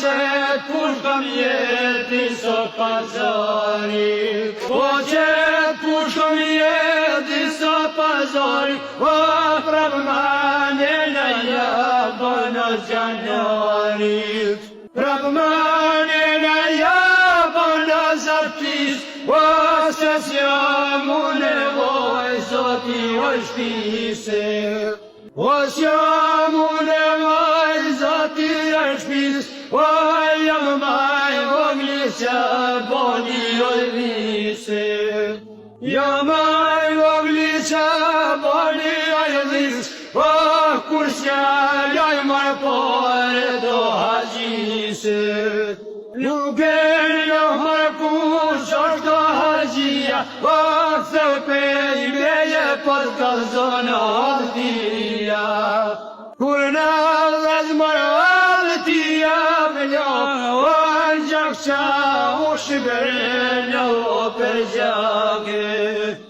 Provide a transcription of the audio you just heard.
që kush kam jeti sot pazari, o që kush kam jeti sot pazari, o prapmane në jabonës januarit, prapmane në jabonës artis, o se s'jam u nevoj zoti o shpise, o s'jam u nevoj zoti o shpis, o jam maj voglisja boni o lise, jam maj voglisja boni o lis, o kur s'jallaj mar pare do haqise, nuk e njohër kush është do haqia, o këthë pej meje për kalzon altia, kur në dhezmër altia vëllo, o në gjakësha u shibërë në o për gjake.